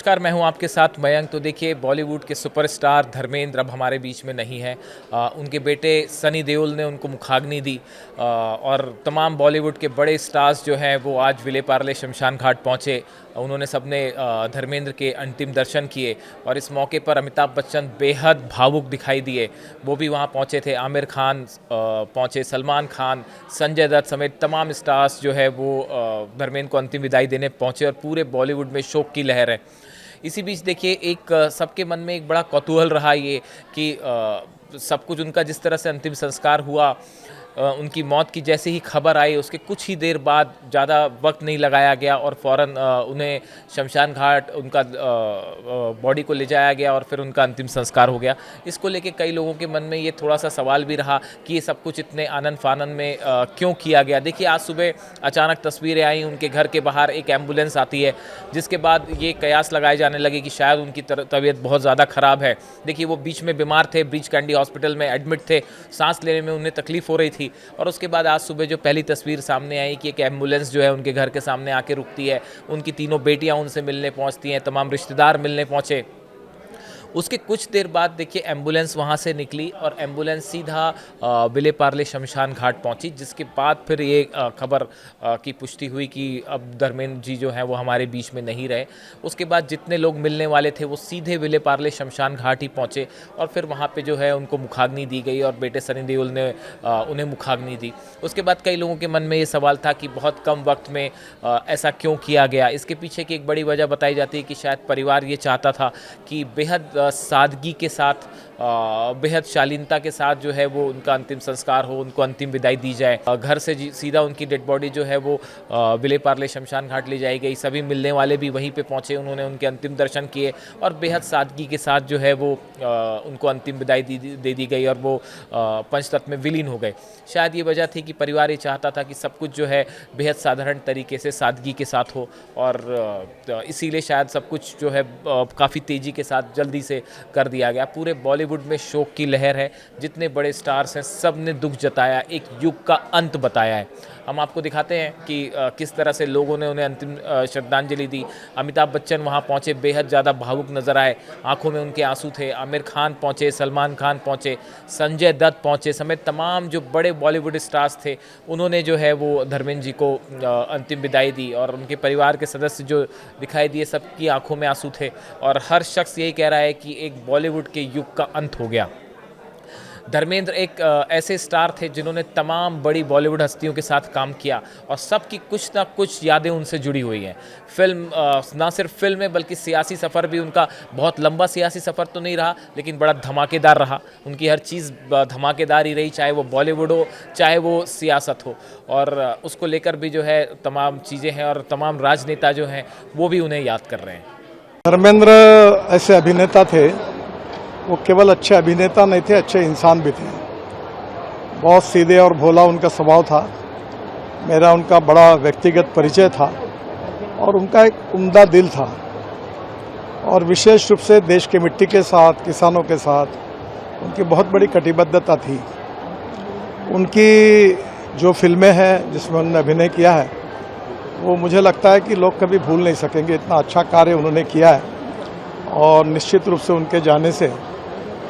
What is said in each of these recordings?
नमस्कार, मैं हूं आपके साथ मयंक। तो देखिए, बॉलीवुड के सुपरस्टार धर्मेंद्र अब हमारे बीच में नहीं है। उनके बेटे सनी देओल ने उनको मुखाग्नि दी और तमाम बॉलीवुड के बड़े स्टार्स जो हैं वो आज विले पार्ले शमशान घाट पहुंचे। उन्होंने सबने धर्मेंद्र के अंतिम दर्शन किए और इस मौके पर अमिताभ बच्चन बेहद भावुक दिखाई दिए। वो भी वहां पहुंचे थे। आमिर खान पहुंचे, सलमान खान, संजय दत्त समेत तमाम स्टार्स जो है वो धर्मेंद्र को अंतिम विदाई देने पहुंचे और पूरे बॉलीवुड में शोक की लहर है। इसी बीच देखिए, एक सबके मन में एक बड़ा कौतूहल रहा ये कि सब कुछ उनका जिस तरह से अंतिम संस्कार हुआ, उनकी मौत की जैसे ही खबर आई उसके कुछ ही देर बाद, ज़्यादा वक्त नहीं लगाया गया और फ़ौरन उन्हें शमशान घाट उनका बॉडी को ले जाया गया और फिर उनका अंतिम संस्कार हो गया। इसको लेके कई लोगों के मन में ये थोड़ा सा सवाल भी रहा कि ये सब कुछ इतने आनंद फानन में क्यों किया गया। देखिए, आज सुबह अचानक तस्वीरें आई, उनके घर के बाहर एक एम्बुलेंस आती है, जिसके बाद ये कयास लगाए जाने लगे कि शायद उनकी तबीयत बहुत ज़्यादा ख़राब है। देखिए, वो बीच में बीमार थे, ब्रीच कैंडी हॉस्पिटल में एडमिट थे, सांस लेने में उन्हें तकलीफ हो रही थी। और उसके बाद आज सुबह जो पहली तस्वीर सामने आई कि एक एम्बुलेंस जो है उनके घर के सामने आके रुकती है, उनकी तीनों बेटियां उनसे मिलने पहुंचती हैं, तमाम रिश्तेदार मिलने पहुंचे। उसके कुछ देर बाद देखिए, एम्बुलेंस वहाँ से निकली और एम्बुलेंस सीधा विले पार्ले शमशान घाट पहुँची, जिसके बाद फिर ये खबर की पुष्टि हुई कि अब धर्मेंद्र जी जो हैं वो हमारे बीच में नहीं रहे। उसके बाद जितने लोग मिलने वाले थे वो सीधे विले पार्ले शमशान घाट ही पहुँचे और फिर वहाँ पे जो है उनको मुखाग्नि दी गई और बेटे सनी देओल ने उन्हें मुखाग्नि दी। उसके बाद कई लोगों के मन में ये सवाल था कि बहुत कम वक्त में ऐसा क्यों किया गया। इसके पीछे की एक बड़ी वजह बताई जाती है कि शायद परिवार ये चाहता था कि बेहद सादगी के साथ, बेहद शालीनता के साथ जो है वो उनका अंतिम संस्कार हो, उनको अंतिम विदाई दी जाए। घर से सीधा उनकी डेड बॉडी जो है वो विले पार्ले शमशान घाट ले जाई गई। सभी मिलने वाले भी वहीं पे पहुंचे, उन्होंने उनके अंतिम दर्शन किए और बेहद सादगी के साथ जो है वो उनको अंतिम विदाई दे दी गई और वो पंचतत्व में विलीन हो गए। शायद ये वजह थी कि परिवार ये चाहता था कि सब कुछ जो है बेहद साधारण तरीके से, सादगी के साथ हो और इसीलिए शायद सब कुछ जो है काफ़ी तेज़ी के साथ जल्दी से कर दिया गया। पूरे बॉलीवुड में शोक की लहर है। जितने बड़े स्टार्स हैं सब ने दुख जताया, एक युग का अंत बताया है। हम आपको दिखाते हैं कि किस तरह से लोगों ने उन्हें अंतिम श्रद्धांजलि दी। अमिताभ बच्चन वहाँ पहुँचे, बेहद ज़्यादा भावुक नजर आए, आंखों में उनके आंसू थे। आमिर खान पहुँचे, सलमान खान पहुँचे, संजय दत्त पहुँचे समेत तमाम जो बड़े बॉलीवुड स्टार्स थे उन्होंने जो है वो धर्मेंद्र जी को अंतिम विदाई दी और उनके परिवार के सदस्य जो दिखाई दिए सबकी आंखों में आंसू थे और हर शख्स यही कह रहा है कि एक बॉलीवुड के युग का अंत हो गया। धर्मेंद्र एक ऐसे स्टार थे जिन्होंने तमाम बड़ी बॉलीवुड हस्तियों के साथ काम किया और सबकी कुछ ना कुछ यादें उनसे जुड़ी हुई हैं। ना सिर्फ फिल्म में बल्कि सियासी सफ़र भी उनका बहुत लंबा सियासी सफ़र तो नहीं रहा, लेकिन बड़ा धमाकेदार रहा। उनकी हर चीज़ धमाकेदार ही रही, चाहे वो बॉलीवुड हो चाहे वो सियासत हो। और उसको लेकर भी जो है तमाम चीज़ें हैं और तमाम राजनेता जो हैं वो भी उन्हें याद कर रहे हैं। धर्मेंद्र ऐसे अभिनेता थे, वो केवल अच्छे अभिनेता नहीं थे, अच्छे इंसान भी थे। बहुत सीधे और भोला उनका स्वभाव था। मेरा उनका बड़ा व्यक्तिगत परिचय था और उनका एक उम्दा दिल था और विशेष रूप से देश की मिट्टी के साथ, किसानों के साथ उनकी बहुत बड़ी कटिबद्धता थी। उनकी जो फिल्में हैं जिसमें उन्होंने अभिनय किया है वो मुझे लगता है कि लोग कभी भूल नहीं सकेंगे। इतना अच्छा कार्य उन्होंने किया है और निश्चित रूप से उनके जाने से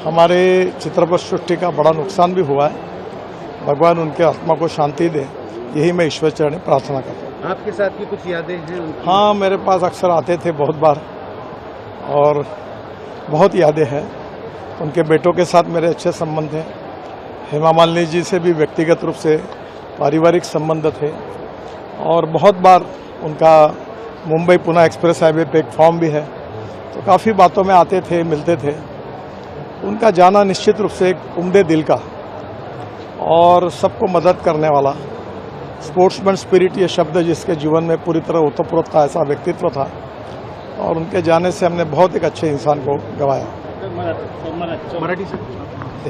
हमारे चित्रपट सृष्टि का बड़ा नुकसान भी हुआ है। भगवान उनके आत्मा को शांति दे, यही मैं ईश्वर चरण प्रार्थना करता हूँ। आपके साथ की कुछ यादें हैं उनकी? हाँ, मेरे पास अक्सर आते थे बहुत बार और बहुत यादें हैं। उनके बेटों के साथ मेरे अच्छे संबंध हैं। हेमा मालिनी जी से भी व्यक्तिगत रूप से पारिवारिक संबंध थे और बहुत बार उनका मुंबई पुणे एक्सप्रेस हाईवे पे एक फॉर्म भी है, तो काफ़ी बातों में आते थे, मिलते थे। उनका जाना निश्चित रूप से एक उम्दे दिल का और सबको मदद करने वाला, स्पोर्ट्समैन स्पिरिट ये शब्द जिसके जीवन में पूरी तरह ओतप्रोत था, ऐसा व्यक्तित्व था और उनके जाने से हमने बहुत एक अच्छे इंसान को गंवाया। मराठी से